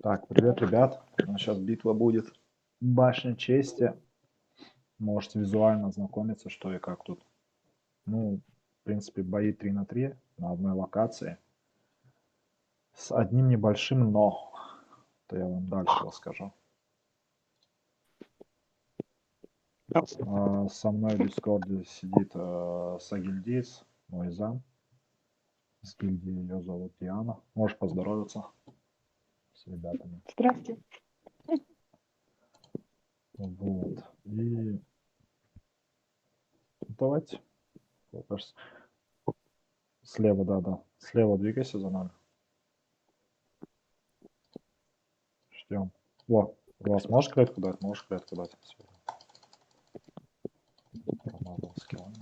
Так, привет, ребят. Сейчас битва будет. Башня чести. Можете визуально ознакомиться, что и как тут. Ну, в принципе, бои 3 на 3 на одной локации. С одним небольшим но. То я вам дальше расскажу. Со мной в Дискорде сидит Сагильдис, мой зам. С гильдии ее зовут Диана. Можешь поздороваться с ребятами. Здравствуйте. Вот. И давайте. Слева, да. Слева двигайся за нами. Ждем. О, Влас, можешь клетку дать? Можешь клетку дать. Промазал скиллами.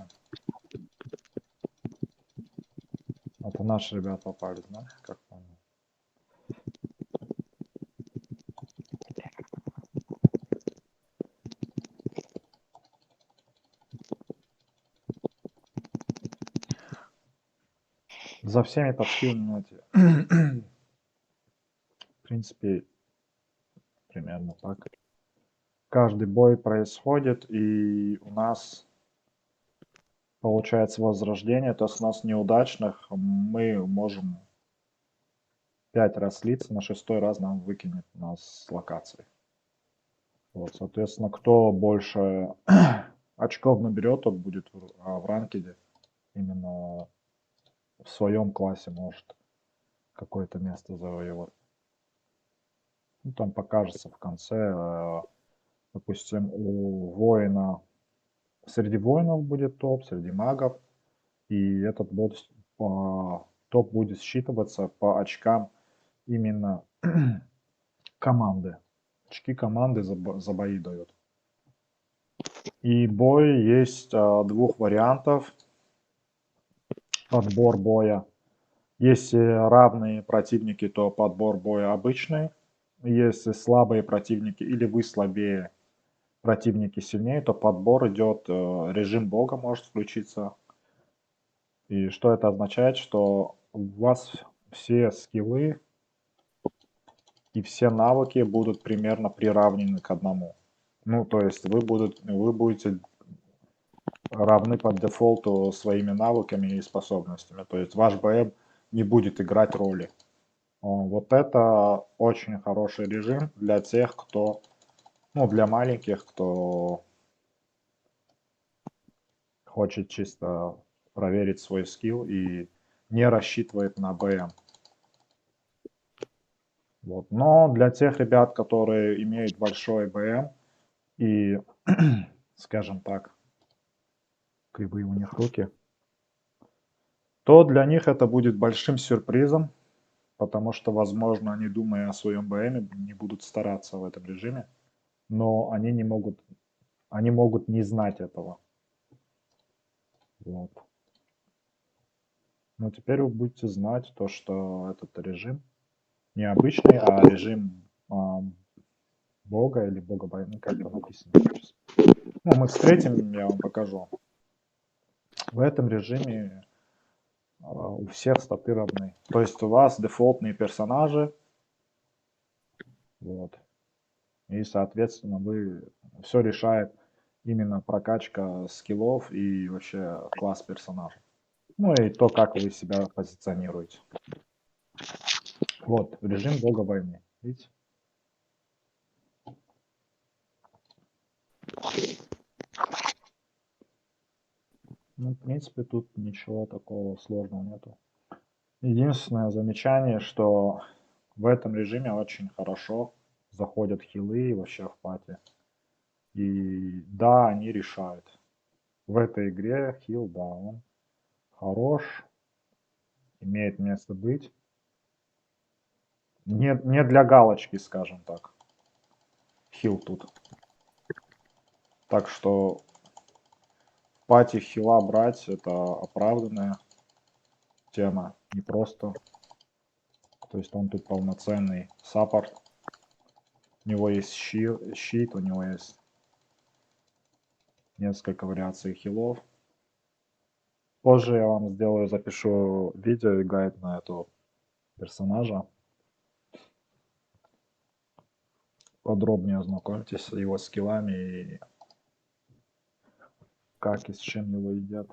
Это наши ребята попали, да? Как понял. За всеми под скилл не найти. В принципе, примерно так. Каждый бой происходит, и у нас получается возрождение. То есть у нас неудачных мы можем 5 раз слиться, на 6-й раз нам выкинет нас с локации. Вот, соответственно, кто больше очков наберет, тот будет в ранкеде именно в своем классе может какое-то место завоевать. Ну, там покажется в конце, допустим, у воина, среди воинов будет топ, среди магов, и этот топ будет считываться по очкам именно команды. Очки команды за бои дают. И бой есть двух вариантов. Подбор боя. Если равные противники, то подбор боя обычный. Если слабые противники или вы слабее, противники сильнее, то подбор идет, режим бога может включиться. И что это означает? Что у вас все скиллы и все навыки будут примерно приравнены к одному. Ну, то есть вы будете равны по дефолту своими навыками и способностями. То есть ваш БМ не будет играть роли. Вот это очень хороший режим для тех, кто, ну, для маленьких, кто хочет чисто проверить свой скилл и не рассчитывает на БМ. Вот. Но для тех ребят, которые имеют большой БМ и, скажем так, кривые у них руки, то для них это будет большим сюрпризом, потому что, возможно, они, думая о своем БМе, не будут стараться в этом режиме, но они могут не знать этого. Вот. Но теперь вы будете знать то, что этот режим не обычный, а режим бога или бога войны, как это написано сейчас. Ну, мы встретим, я вам покажу. В этом режиме у всех статы равны. То есть у вас дефолтные персонажи, вот, и, соответственно, все решает именно прокачка скиллов и вообще класс персонажа. Ну и то, как вы себя позиционируете. Вот, режим бога войны. Видите? Ну, в принципе, тут ничего такого сложного нету. Единственное замечание, что в этом режиме очень хорошо заходят хилы вообще в пати. И да, они решают. В этой игре хил, да, он хорош, имеет место быть. Не для галочки, скажем так. Хил тут. Так что пати хила брать это оправданная тема, не просто. То есть он тут полноценный саппорт. У него есть щит, у него есть несколько вариаций хилов. Позже я вам запишу видео и гайд на этого персонажа. подробнее ознакомьтесь с его скиллами и как и с чем его едят.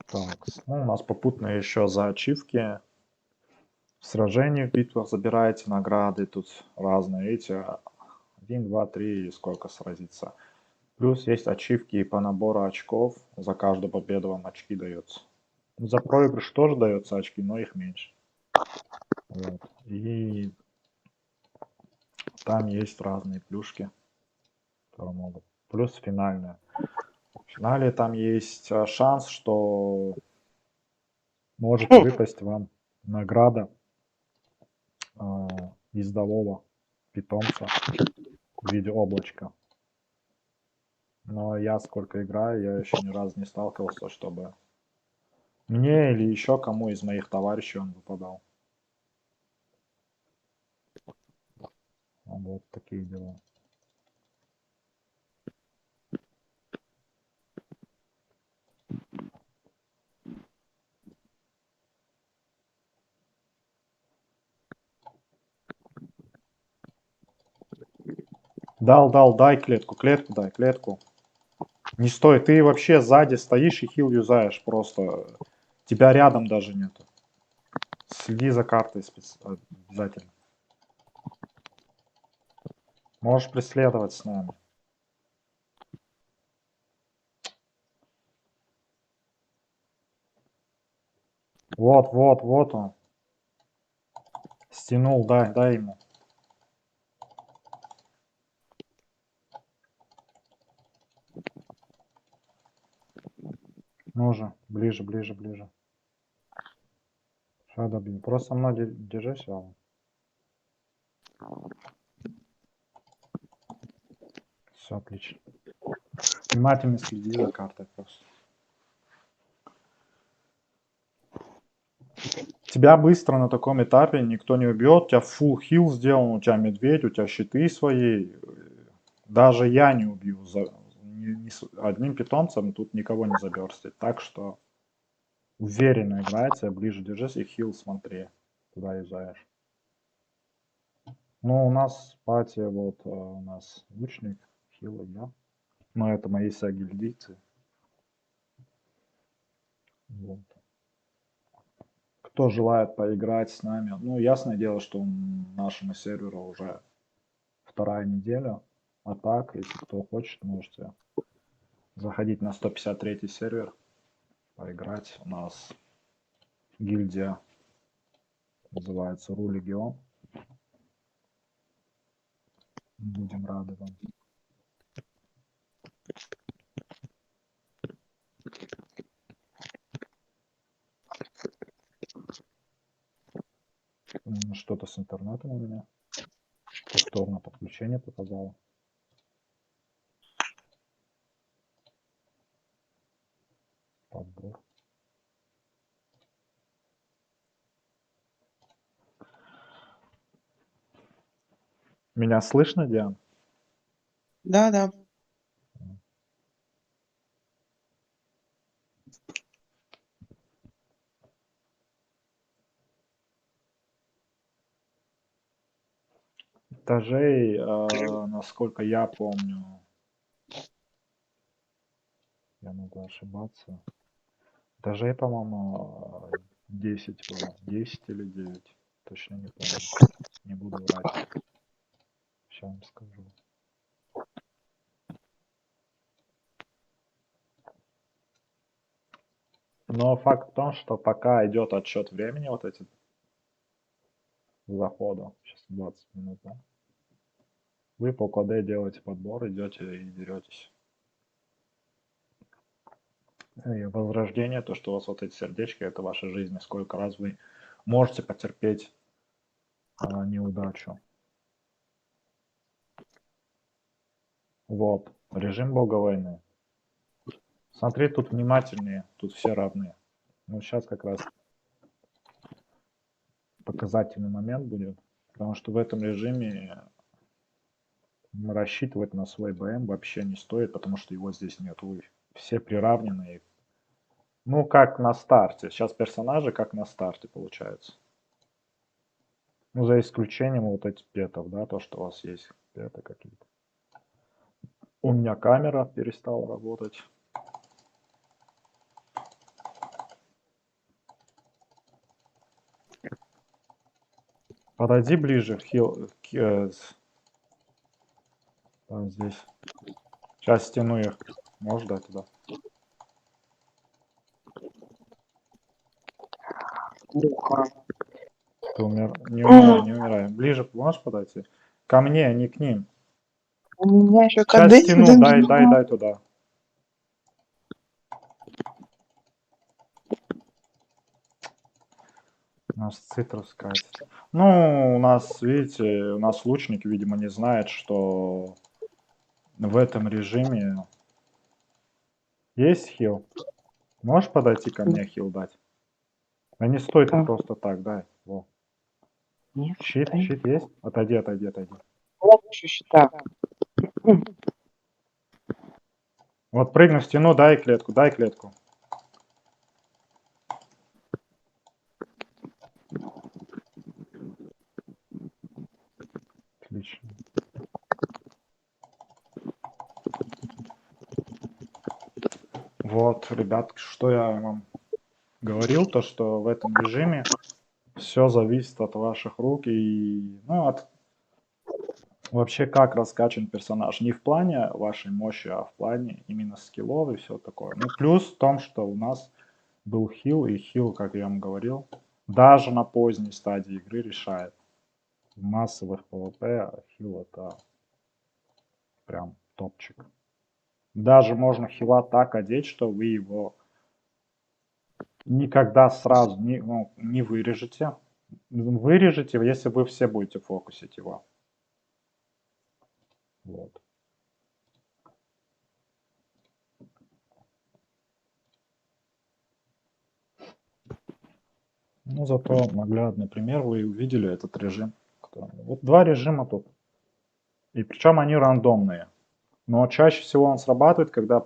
Так, ну, у нас попутно еще за ачивки в сражении, в битвах забираете награды, тут разные, видите, 1, 2, 3, и сколько сразиться. Плюс есть ачивки по набору очков, за каждую победу вам очки дается. За проигрыш тоже дается очки, но их меньше. Вот. И там есть разные плюшки, которые могут. Плюс финальная. В финале там есть шанс, что может выпасть вам награда ездового питомца в виде облачка. Но я сколько играю, я еще ни разу не сталкивался, чтобы мне или еще кому из моих товарищей он выпадал. Вот такие дела. Дал, дай клетку, дай, клетку. Не стой, ты вообще сзади стоишь и хил юзаешь просто. Тебя рядом даже нету. Следи за картой обязательно. Можешь преследовать с нами. Вот он. Стянул, дай ему. Ну же, ближе. Сейчас добью. Просто со мной держись, Вова. Все отлично. Внимательно следи за картой просто. Тебя быстро на таком этапе никто не убьет. У тебя full хил сделан, у тебя медведь, у тебя щиты свои. Даже я не убью. Одним питомцем тут никого не заберстить. Так что уверенно играйте, ближе держись и хил смотри, куда езжаешь. Ну, у нас пати, вот у нас лучник, хил и я. Но это мои все гильдийцы. Вот. Кто желает поиграть с нами? Ну, ясное дело, что нашему серверу уже 2-я неделя. А так, если кто хочет, можете заходить на 153 сервер, поиграть. У нас гильдия называется Ру Легион. Будем рады вам. Что-то с интернетом у меня. Повторно подключение показало. Подбор. Меня слышно, Диан? Да. Этажей, насколько я помню, я могу ошибаться. Этажей, по-моему, 10 было. 10 или 9. Точно не помню. Не буду врать. Сейчас вам скажу. Но факт в том, что пока идет отсчет времени, вот эти захода, сейчас 20 минут, да? Вы по КД делаете подбор, идете и деретесь. И возрождение, то, что у вас вот эти сердечки, это ваша жизнь. Сколько раз вы можете потерпеть неудачу. Вот. Режим бога войны. Смотри, тут внимательнее. Тут все равны. Ну, сейчас как раз показательный момент будет. Потому что в этом режиме рассчитывать на свой БМ вообще не стоит, потому что его здесь нет. Вы все приравнены. Ну, как на старте. Сейчас персонажи как на старте получается. Ну, за исключением вот этих петов, да, то, что у вас есть петы какие-то. У меня камера перестала работать. Подойди ближе, там здесь. Сейчас стяну их. Можешь дать туда? Ты не умирай, не умирай. Ближе можешь подойти? Ко мне, а не к ним. У меня еще Сейчас коды стяну, дай туда. У нас цитрус катит. Ну, у нас, видите, у нас лучник, видимо, не знает, что в этом режиме есть хил. Можешь подойти ко мне хил дать? Да не стой ты просто так, дай. Во. Нет, Щит есть? Отойди, отойди, отойди. вот еще счета. Вот прыгну в стену, дай клетку, дай клетку. Отлично. Вот, ребят, что я вам говорил, то что в этом режиме все зависит от ваших рук и, ну, от вообще как раскачан персонаж. Не в плане вашей мощи, а в плане именно скиллов и все такое. Ну, плюс в том, что у нас был хил, и хил, как я вам говорил, даже на поздней стадии игры решает. В массовых ПВП хил это прям топчик. Даже можно хила так одеть, что вы его никогда сразу не вырежете. Вырежете, если вы все будете фокусить его. Вот. Ну, зато наглядный пример, вы увидели этот режим. Вот два режима тут. И причем они рандомные. Но чаще всего он срабатывает, когда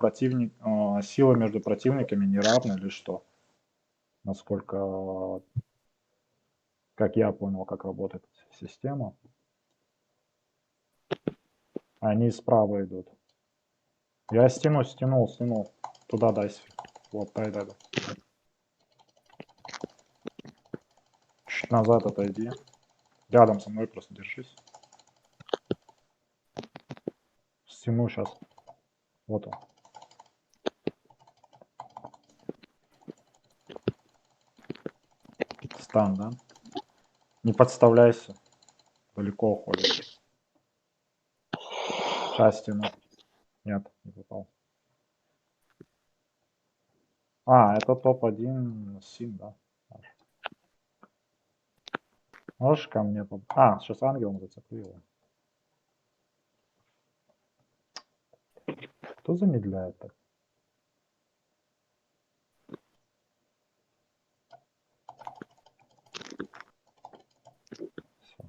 сила между противниками неравна или что. Насколько, как я понял, как работает система. Они справа идут. Я стянул. Туда дай. Вот, дай. Чуть назад отойди. Рядом со мной просто держись. Стяну сейчас. Вот он. Стан, да? Не подставляйся. Далеко уходишь. Сейчас стяну. Нет, не попал. А, это топ-1 син, да? Можешь ко мне А, сейчас ангелом зацеплю его. Кто замедляет так? Всё.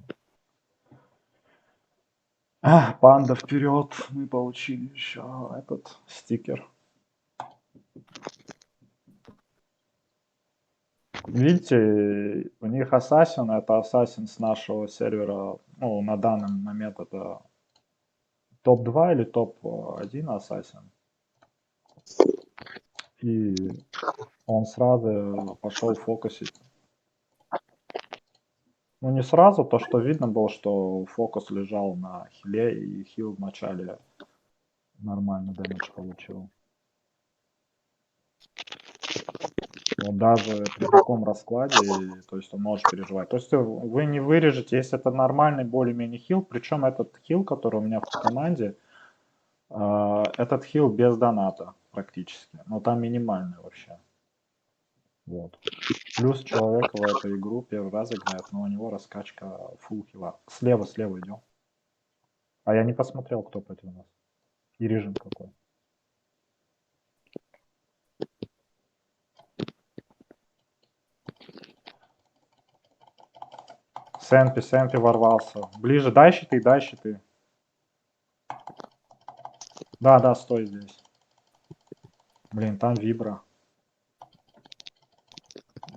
Панда вперед. Мы получили еще этот стикер. Видите, у них Ассасин, это Ассасин с нашего сервера, ну, на данный момент это топ-2 или топ-1 Ассасин. И он сразу пошел фокусить. Ну, не сразу, то, что видно было, что фокус лежал на хиле, и хил в начале нормально дэмэдж получил. Вот даже при таком раскладе, то есть он может переживать. То есть вы не вырежете, если это нормальный более-менее хил, причем этот хил, который у меня в команде, этот хил без доната практически. Но там минимальный вообще. Вот. Плюс человек в эту игру первый раз играет, но у него раскачка фулл хила. Слева идем. А я не посмотрел, кто против нас. И режим какой. Сэмпи ворвался. Ближе, дай щиты. Да, стой здесь. Блин, там вибра.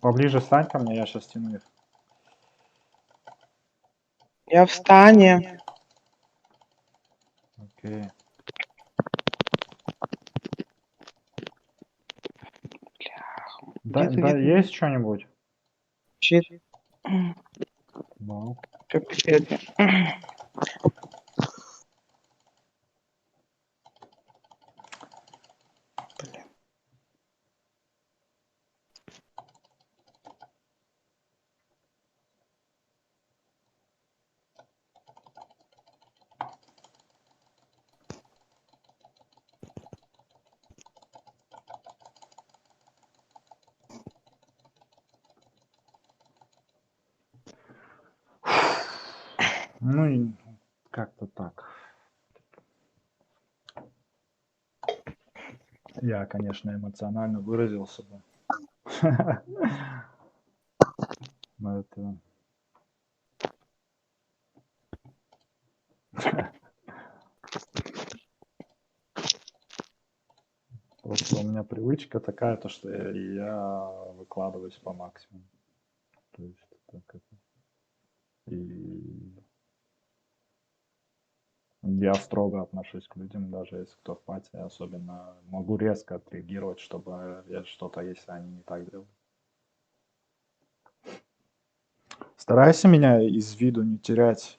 Поближе стань ко мне, я сейчас тяну их. Я в стане. Окей. Да, Где-то, да, где-то. есть что-нибудь? Щит. Ну. Капец. Ну и как-то так. Я, конечно, эмоционально выразился бы. Но это... Просто у меня привычка такая, то что я выкладываюсь по максимуму. То есть так это... И я строго отношусь к людям, даже если кто в пати, особенно могу резко отреагировать, чтобы я что-то, если они не так делают. Старайся меня из виду не терять.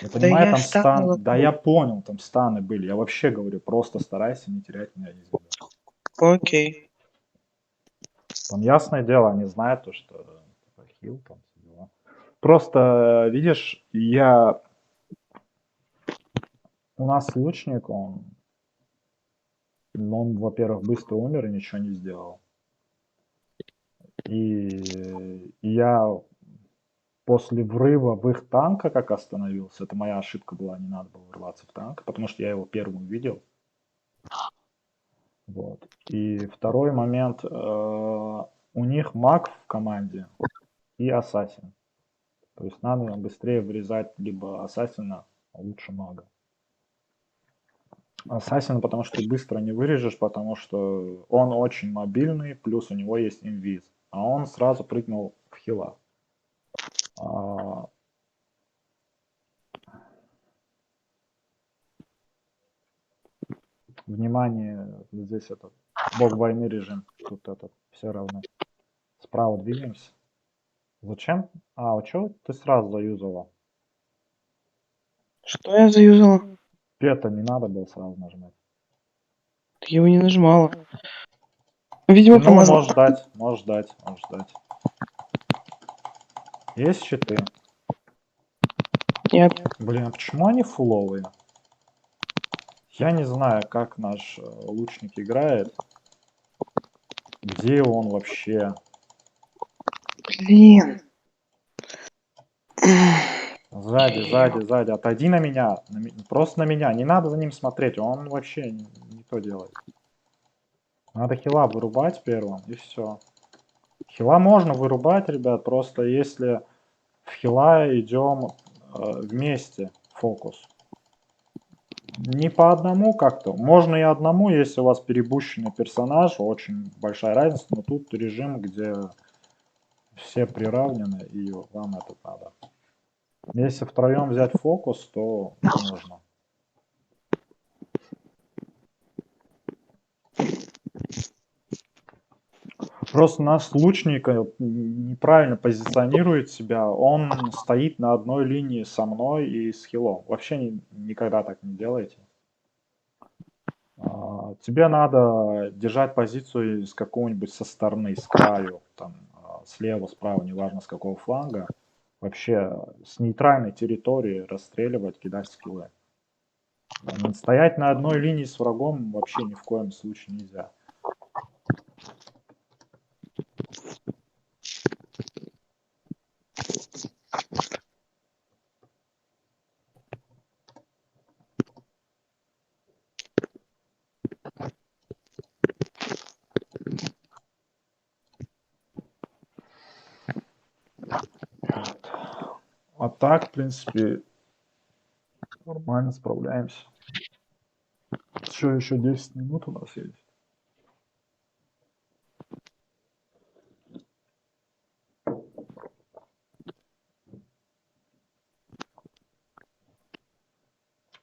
Я Да понимаю, я там стан... стану. Да я понял, там станы были. Я вообще говорю, просто старайся не терять меня из виду. Окей. Там ясное дело, они знают то, что типа, хил, там все дела. Просто, видишь, у нас лучник, он, во-первых, быстро умер и ничего не сделал. И я после врыва в их танка как остановился, это моя ошибка была, не надо было врываться в танк, потому что я его первым увидел. Вот. И второй момент, у них маг в команде и ассасин. То есть надо быстрее вырезать либо ассасина, а лучше мага. Ассасина, потому что ты быстро не вырежешь, потому что он очень мобильный, плюс у него есть инвиз. А он сразу прыгнул в хила. А, внимание, здесь этот бог войны режим. Тут этот все равно. Справа двигаемся. Зачем? А чё ты сразу заюзала? Что я заюзала? Пета не надо было сразу нажимать. Ты его не нажимала. Видимо, Ну, помазал. можешь ждать, можешь ждать, можешь ждать. Есть щиты? Нет. Блин, а почему они фуловые? Я не знаю, как наш лучник играет. Где он вообще? Блин. Сзади, сзади, сзади. Отойди на меня. Просто на меня. Не надо за ним смотреть. Он вообще не то делает. Надо хила вырубать первым, и все. Хила можно вырубать, ребят, просто если в хила идем вместе, фокус. Не по одному как-то. Можно и одному, если у вас перебущенный персонаж, очень большая разница, но тут режим, где все приравнены, и вам это надо. Если втроем взять фокус, то можно. Просто наш лучник неправильно позиционирует себя. Он стоит на одной линии со мной и с хилом. Вообще никогда так не делайте. Тебе надо держать позицию с какого-нибудь со стороны, с краю, там, слева, справа, неважно с какого фланга. Вообще с нейтральной территории расстреливать, кидать скиллы. Стоять на одной линии с врагом вообще ни в коем случае нельзя. Вот. А так, в принципе, нормально справляемся. Еще 10 минут у нас есть.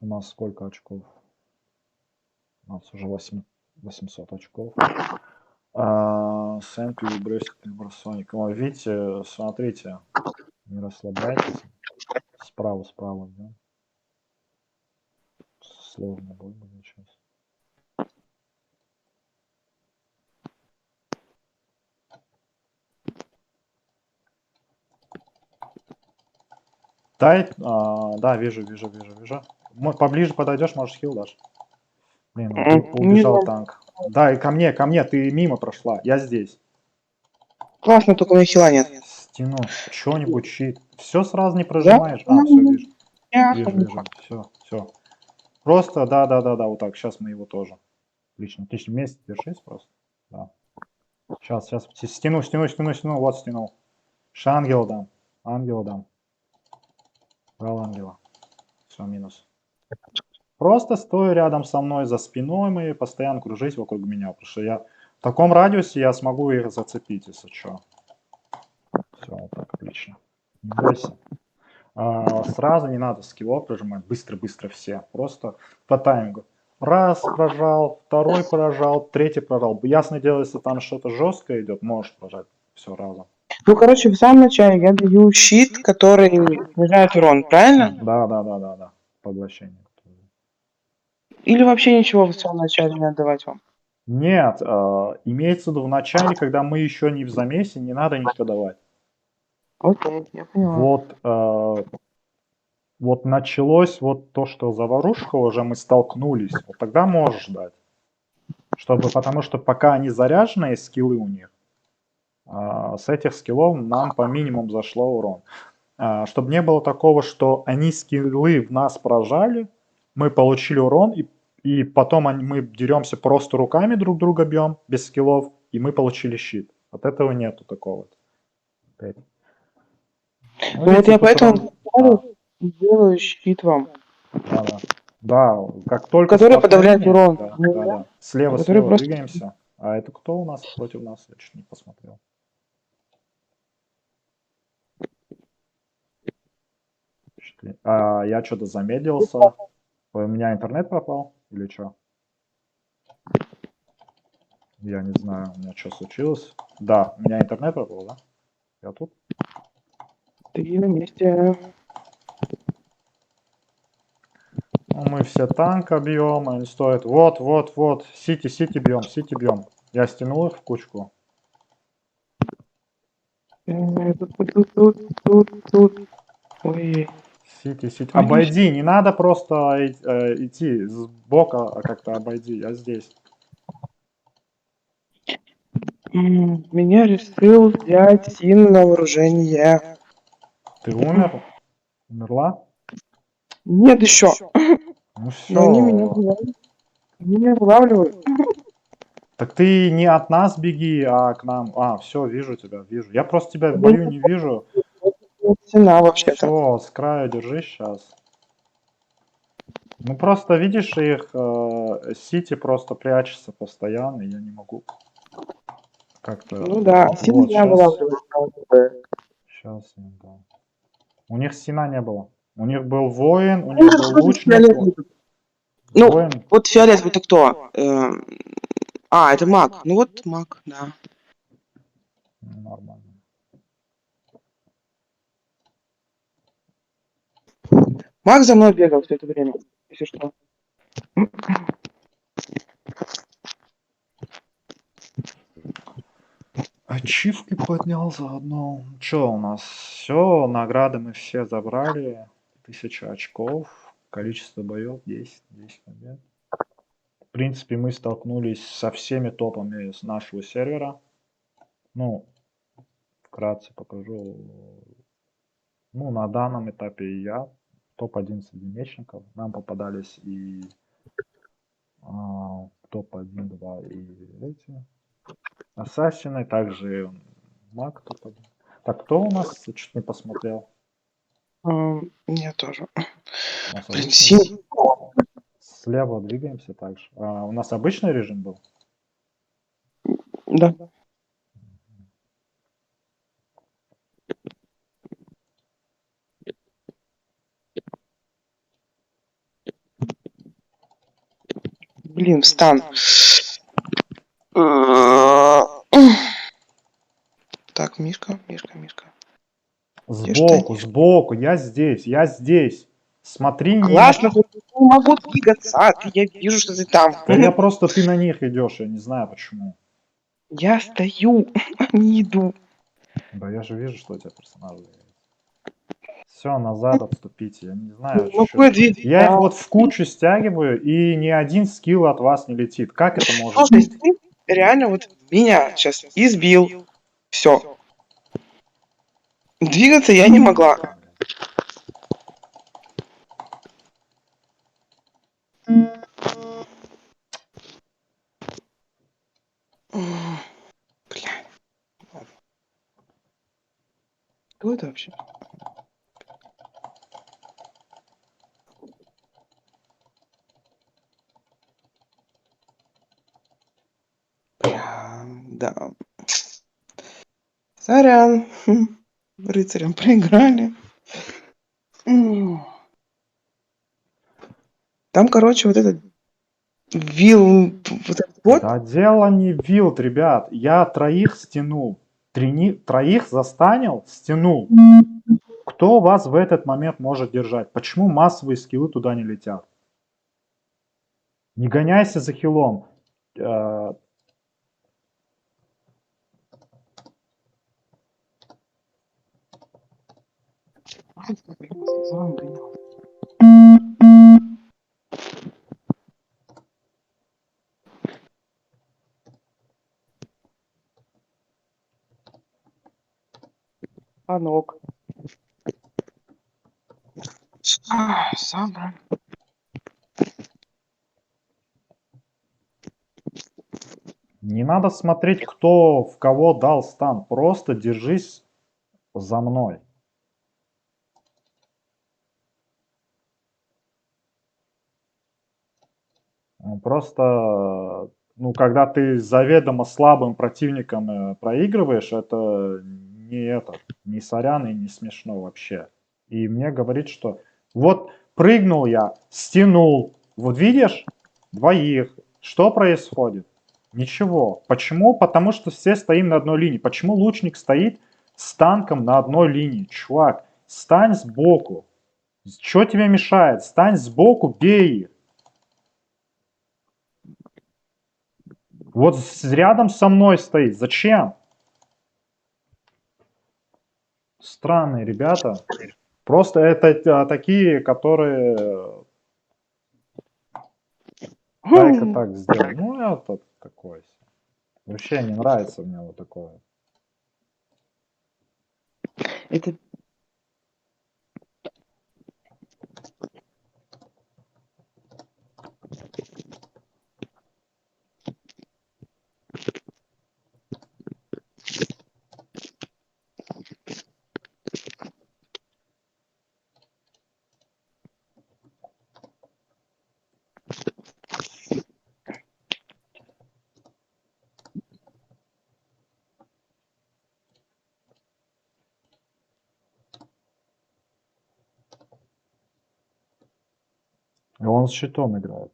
У нас сколько очков? У нас уже 800 очков. Сент-Пи, Брест, Барсоник. Видите, смотрите, не расслабляйтесь. Справа идем. Сложно бой будет сейчас. Дай, да, вижу. Поближе подойдешь, можешь хил дашь. Блин, Не убежал знаю. танк. Да, и ко мне, ты мимо прошла, я здесь. Классно, только у меня хила нет. Стяну, что-нибудь щит. Все сразу не Я прожимаешь. Все, понимаю. вижу. Я Вижу. Все. Просто, да, вот так. Сейчас мы его тоже. Отлично. Вместе держись просто. Да. Сейчас. Стяну. Вот стянул. Ангела дам. Брал ангела. Все, минус. Просто стой рядом со мной за спиной моей, постоянно кружись вокруг меня, потому что я в таком радиусе я смогу их зацепить, если что. Все, вот так, отлично. Не бойся. Сразу не надо скиллов прожимать, быстро все. Просто по таймингу. Раз прожал, второй прожал, третий прожал. Ясное дело, если там что-то жесткое идет, можешь прожать все разом. Ну, короче, в самом начале я даю щит, который снижает урон, правильно? Да. Поглощение. Или вообще ничего в самом начале не отдавать вам? Нет, имеется в виду в начале, когда мы еще не в замесе, не надо ничего давать. Окей, я поняла. Вот началось вот то, что заварушка, уже мы столкнулись, вот тогда можешь дать. Потому что пока они заряженные, скиллы у них, с этих скиллов нам по минимуму зашло урон. Чтобы не было такого, что они скиллы в нас прожали, мы получили урон, и потом мы деремся просто руками друг друга бьем, без скиллов, и мы получили щит. От этого нету такого. Опять. Ну, Ну вот видите, я тут поэтому делаю щит вам, Да, как только который подавляет столкновение, урон. да. А который Слева просто... двигаемся. А это кто у нас против нас? Я чуть не посмотрел. Я что-то замедлился. У меня интернет пропал или что? Я не знаю, у меня что случилось. Да, у меня интернет пропал, да? Я тут. Ты на месте. Ну, мы все танка бьем, они стоят. Вот. Сити бьем. Я стянул их в кучку. Тут. Ой. Сити. Боюсь. Обойди, не надо просто идти сбока, а как-то обойди. Я здесь. Меня решил взять Син на вооружение. Ты умер? Умерла? Нет еще. Ну Но они меня все. вылавливают. Они меня вылавливают. Так ты не от нас беги, а к нам. Все, вижу тебя, вижу. Я просто тебя в бою не вижу. Цена вообще-то. Все, с краю держись сейчас. Ну просто видишь их, Сити просто прячется постоянно, и я не могу как-то. Ну да, Син Вот, меня вылавливает. сейчас я дам. У них Сина не было. У них был воин, у них был лучник. Ну, Воин. вот фиолетовый это кто? Это маг. Ну вот маг, да. Нормально. Маг за мной бегал все это время, если что. Ачивки поднял заодно. Что у нас? Все, награды мы все забрали. 1000 очков. Количество боев 10 побед. В принципе, мы столкнулись со всеми топами с нашего сервера. Ну, вкратце покажу. Ну, на данном этапе я топ-1 среди мечников. Нам попадались и топ-1, 2 и эти ассасины, также маг топ-1. Так, кто у нас? Я чуть не посмотрел. Я тоже. У нас Блин, обычный Син. режим? Слева двигаемся также. У нас обычный режим был? Да. Блин, встан. Так, Мишка. Сбоку, штанишки. сбоку, я здесь. Смотри, не... Классно, хоть я не могу двигаться, я вижу, что ты там. Да я просто, ты на них идешь, я не знаю почему. Я стою, не иду. Да я же вижу, что у тебя персонаж двигается. Все, назад отступите, я не знаю, Не могу что. я двигаться. Я их вот в кучу стягиваю, и ни один скилл от вас не летит. Как это может Слушай, быть? ты реально вот меня сейчас избил. Все. Двигаться я не могла. Бля. Кто это вообще? Бля, да. Сорян. Рыцарям проиграли. Там, короче, вот этот вилл, вот этот вот. Да дело не в вилд, ребят. Я троих стянул. Троих застанил, стянул. Кто вас в этот момент может держать? Почему массовые скиллы туда не летят? Не гоняйся за хилом. Ладно, ок. Собран. Не надо смотреть, кто в кого дал стан. Просто держись за мной. Просто, ну, когда ты заведомо слабым противником проигрываешь, это не сорян и не смешно вообще. И мне говорит, что вот прыгнул я, стянул, вот видишь, двоих, что происходит? Ничего. Почему? Потому что все стоим на одной линии. Почему лучник стоит с танком на одной линии? Чувак, стань сбоку. Что тебе мешает? Стань сбоку, бей их. Вот рядом со мной стоит. Зачем? Странные ребята. Просто это такие, которые... Дай-ка так сделай. Ну, это такой. Вообще не нравится мне вот такое. Это И он с щитом играет.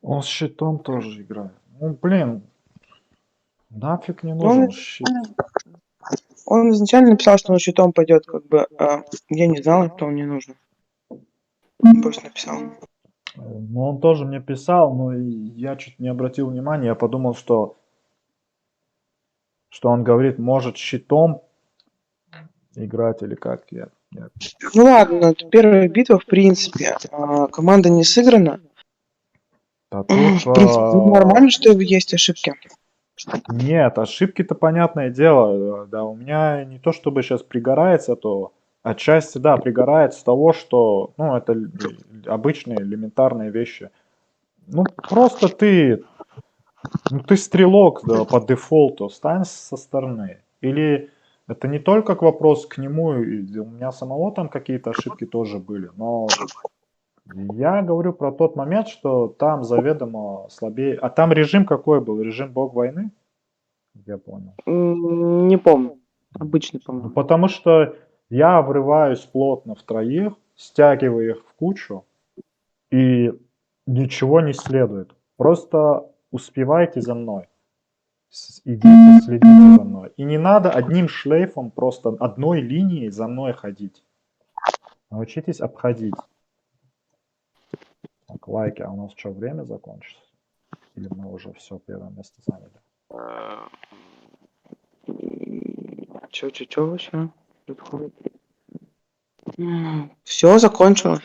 Он с щитом тоже играет. Ну, блин, нафиг не он, нужен щит. он изначально написал, что он щитом пойдет, как бы. Я не знала, что он мне нужен. Просто написал. Ну, он тоже мне писал, но я чуть не обратил внимания. Я подумал, что он говорит, может щитом играть или как. Ну ладно, это первая битва, в принципе. Команда не сыграна. Да тут... В принципе, нормально, что есть ошибки. Нет, ошибки-то понятное дело. Да, у меня не то чтобы сейчас пригорается, то отчасти, да, пригорает с того, что, ну, это обычные элементарные вещи. Ну, просто ты стрелок, да, по дефолту, стань со стороны. Или это не только к вопросу к нему, и у меня самого там какие-то ошибки тоже были, но я говорю про тот момент, что там заведомо слабее. А там режим какой был? Режим бог войны? Я понял. Не помню. Обычный, Ну, по-моему. потому что я врываюсь плотно в троих, стягиваю их в кучу, и ничего не следует. Просто успевайте за мной. Идите, следите за мной. И не надо одним шлейфом, просто одной линией за мной ходить. Научитесь обходить. Так, лайки, а у нас что, время закончится? Или мы уже все первое место заняли? Чё вообще происходит? Все закончилось.